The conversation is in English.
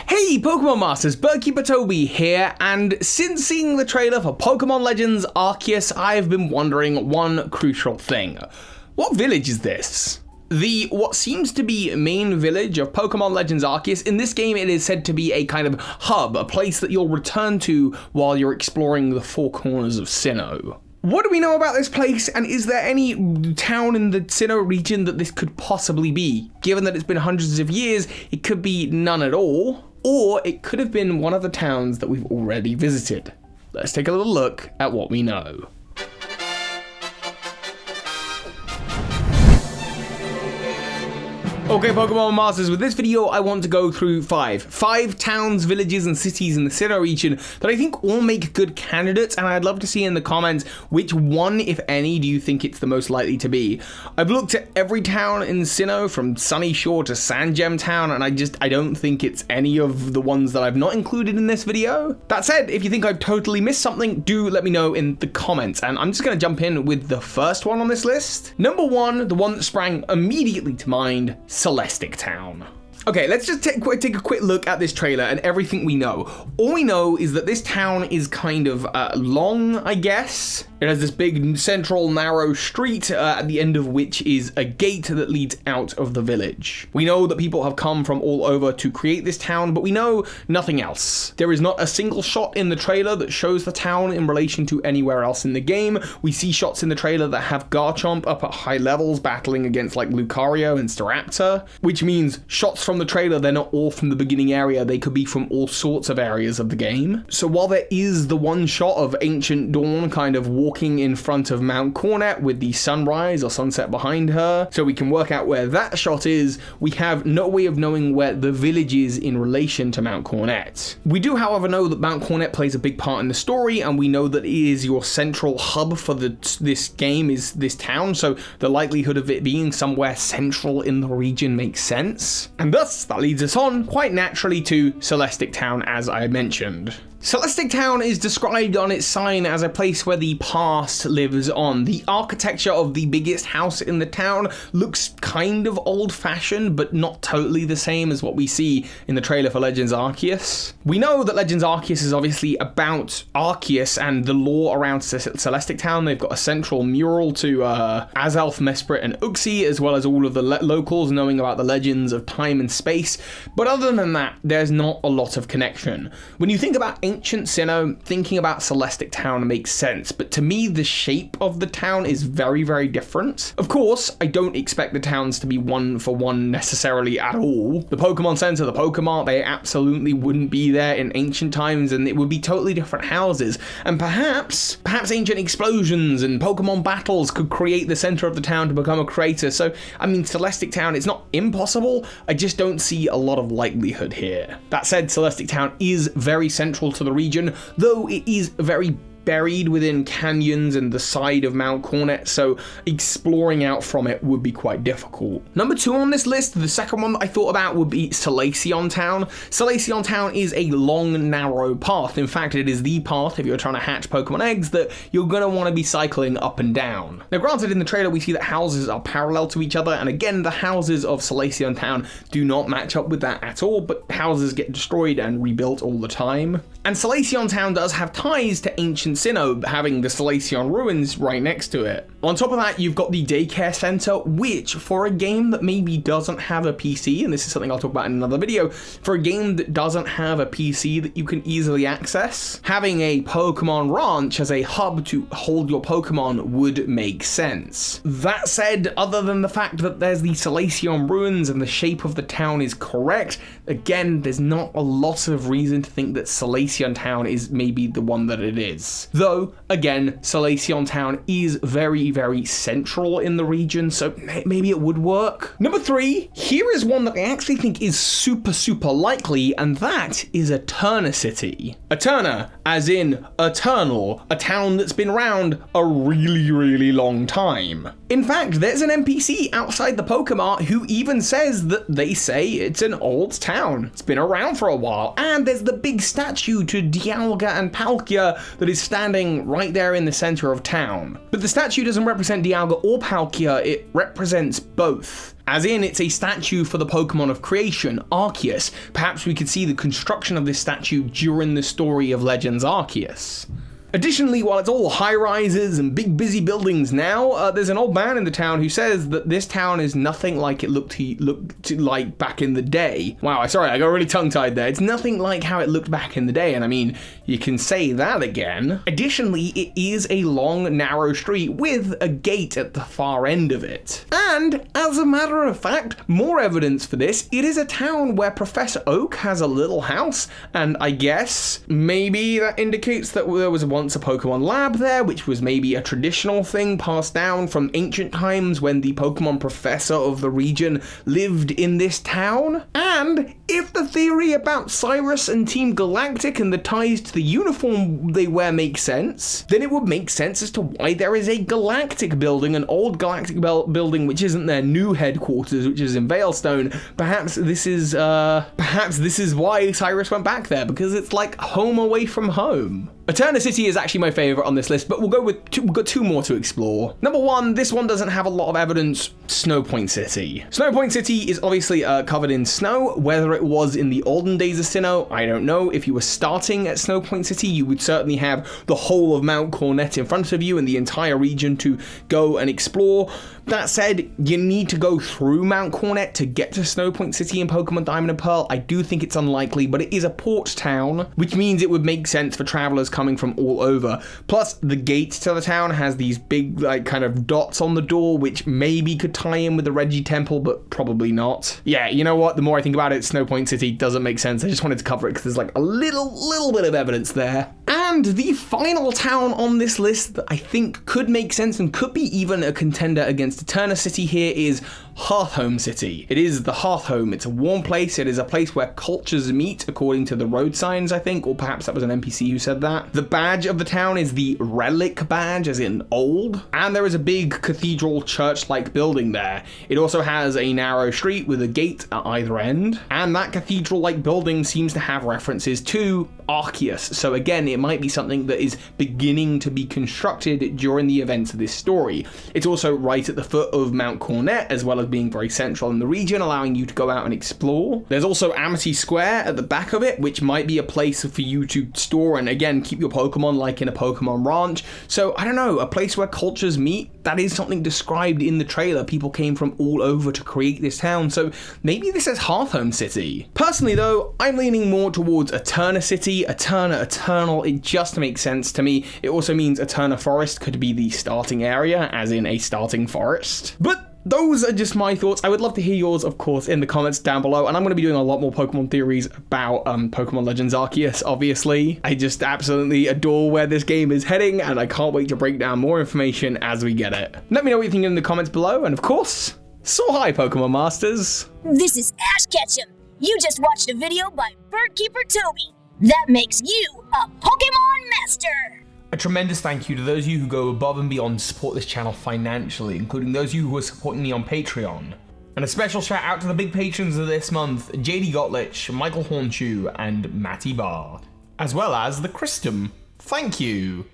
Hey Pokemon Masters, Berkeeper Toby here, and since seeing the trailer for Pokemon Legends Arceus, I've been wondering one crucial thing. What village is this? The what seems to be main village of Pokemon Legends Arceus, in this game it is said to be a kind of hub, a place that you'll return to while you're exploring the four corners of Sinnoh. What do we know about this place, and is there any town in the Sinnoh region that this could possibly be? Given that it's been hundreds of years, it could be none at all, or it could have been one of the towns that we've already visited. Let's take a little look at what we know. Okay, Pokemon Masters, with this video I want to go through five towns, villages and cities in the Sinnoh region that I think all make good candidates, and I'd love to see in the comments which one, if any, do you think it's the most likely to be. I've looked at every town in Sinnoh from Sunny Shore to Sandgem Town, and I don't think it's any of the ones that I've not included in this video. That said, if you think I've totally missed something, do let me know in the comments, and I'm just going to jump in with the first one on this list. Number one, the one that sprang immediately to mind, Celestic Town. Okay, let's just take a quick look at this trailer and everything we know. All we know is that this town is kind of long, I guess. It has this big central narrow street at the end of which is a gate that leads out of the village. We know that people have come from all over to create this town, but we know nothing else. There is not a single shot in the trailer that shows the town in relation to anywhere else in the game. We see shots in the trailer that have Garchomp up at high levels battling against like Lucario and Staraptor, which means shots from the trailer, they're not all from the beginning area, they could be from all sorts of areas of the game. So while there is the one shot of Ancient Dawn kind of walking in front of Mount Cornet with the sunrise or sunset behind her, so we can work out where that shot is, we have no way of knowing where the village is in relation to Mount Cornet. We do, however, know that Mount Cornet plays a big part in the story, and we know that it is your central hub for this game is this town, so the likelihood of it being somewhere central in the region makes sense. And thus, that leads us on quite naturally to Celestic Town, as I mentioned. Celestic Town is described on its sign as a place where the past lives on. The architecture of the biggest house in the town looks kind of old-fashioned, but not totally the same as what we see in the trailer for Legends Arceus. We know that Legends Arceus is obviously about Arceus and the lore around Celestic Town. They've got a central mural to Azelf, Mesprit, and Uxie, as well as all of the locals knowing about the legends of time and space. But other than that, there's not a lot of connection. When you think about Ancient Sinnoh, thinking about Celestic Town makes sense, but to me the shape of the town is very, very different. Of course, I don't expect the towns to be one for one necessarily at all. The Pokemon Center, the Pokemart, they absolutely wouldn't be there in ancient times, and it would be totally different houses. And perhaps ancient explosions and Pokemon battles could create the center of the town to become a crater. So, I mean, Celestic Town, it's not impossible, I just don't see a lot of likelihood here. That said, Celestic Town is very central to the region, though it is very buried within canyons and the side of Mount Cornet, so exploring out from it would be quite difficult. Number two on this list, the second one that I thought about would be Slahsing Town. Slahsing Town is a long, narrow path. In fact, it is the path, if you're trying to hatch Pokemon eggs, that you're going to want to be cycling up and down. Now, granted, in the trailer we see that houses are parallel to each other, and again, the houses of Slahsing Town do not match up with that at all, but houses get destroyed and rebuilt all the time. And Slahsing Town does have ties to Ancient Sinnoh, having the Slahsing ruins right next to it. On top of that, you've got the daycare center, which for a game that maybe doesn't have a PC, and this is something I'll talk about in another video, for a game that doesn't have a PC that you can easily access, having a Pokemon Ranch as a hub to hold your Pokemon would make sense. That said, other than the fact that there's the Slahsing ruins and the shape of the town is correct, again, there's not a lot of reason to think that Slahsing Town is maybe the one that it is. Though, again, Slahsing Town is very, very central in the region, so maybe it would work. Number three, here is one that I actually think is super, super likely, and that is Eterna City. Eterna, as in eternal, a town that's been around a really, really long time. In fact, there's an NPC outside the Pokemart who even says that they say it's an old town. It's been around for a while, and there's the big statue to Dialga and Palkia that is standing right there in the center of town. But the statue doesn't represent Dialga or Palkia, it represents both. As in, it's a statue for the Pokemon of creation, Arceus. Perhaps we could see the construction of this statue during the story of Legends Arceus. Additionally, while it's all high-rises and big busy buildings now, there's an old man in the town who says that this town is nothing like it looked like back in the day. Wow, sorry, I got really tongue-tied there. It's nothing like how it looked back in the day, and I mean, you can say that again. Additionally, it is a long, narrow street with a gate at the far end of it. And, as a matter of fact, more evidence for this, it is a town where Professor Oak has a little house, and I guess maybe that indicates that there was once a Pokemon lab there, which was maybe a traditional thing passed down from ancient times when the Pokemon professor of the region lived in this town. And if the theory about Cyrus and Team Galactic and the ties to the uniform they wear makes sense, then it would make sense as to why there is a Galactic building, an old Galactic building which isn't their new headquarters, which is in Veilstone. Perhaps this is why Cyrus went back there, because it's like home away from home. Eterna City is actually my favorite on this list, but we've got two more to explore. Number one, this one doesn't have a lot of evidence, Snowpoint City. Snowpoint City is obviously covered in snow. Whether it was in the olden days of Sinnoh, I don't know. If you were starting at Snowpoint City, you would certainly have the whole of Mount Cornet in front of you and the entire region to go and explore. That said, you need to go through Mount Cornet to get to Snowpoint City in Pokemon Diamond and Pearl. I do think it's unlikely, but it is a port town, which means it would make sense for travelers coming from all over. Plus, the gate to the town has these big, like, kind of dots on the door, which maybe could tie in with the Reggie Temple, but probably not. Yeah, you know what? The more I think about it, Snowpoint City doesn't make sense. I just wanted to cover it because there's like a little bit of evidence there. And the final town on this list that I think could make sense and could be even a contender against Eterna City here is Hearthome City. It is the Hearthome. It's a warm place. It is a place where cultures meet, according to the road signs, I think, or perhaps that was an NPC who said that. The badge of the town is the Relic badge, as in old, and there is a big cathedral church-like building there. It also has a narrow street with a gate at either end, and that cathedral-like building seems to have references to Arceus. So again, it might be something that is beginning to be constructed during the events of this story. It's also right at the foot of Mount Cornet, as well as being very central in the region, allowing you to go out and explore. There's also Amity Square at the back of it, which might be a place for you to store and again keep your Pokemon like in a Pokemon ranch. So I don't know, a place where cultures meet. That is something described in the trailer. People came from all over to create this town, so maybe this is Hearthome City. Personally though, I'm leaning more towards Eterna City. Eternal, it just makes sense to me. It also means Eterna Forest could be the starting area, as in a starting forest. But those are just my thoughts. I would love to hear yours, of course, in the comments down below, and I'm going to be doing a lot more Pokemon theories about Pokemon Legends Arceus, obviously. I just absolutely adore where this game is heading, and I can't wait to break down more information as we get it. Let me know what you think in the comments below, and of course, so hi, Pokemon Masters! This is Ash Ketchum. You just watched a video by Birdkeeper Toby. That makes you a Pokemon Master! A tremendous thank you to those of you who go above and beyond to support this channel financially, including those of you who are supporting me on Patreon. And a special shout out to the big patrons of this month, JD Gottlich, Michael Hornschuch, and Matty Bar. As well as the Christum. Thank you!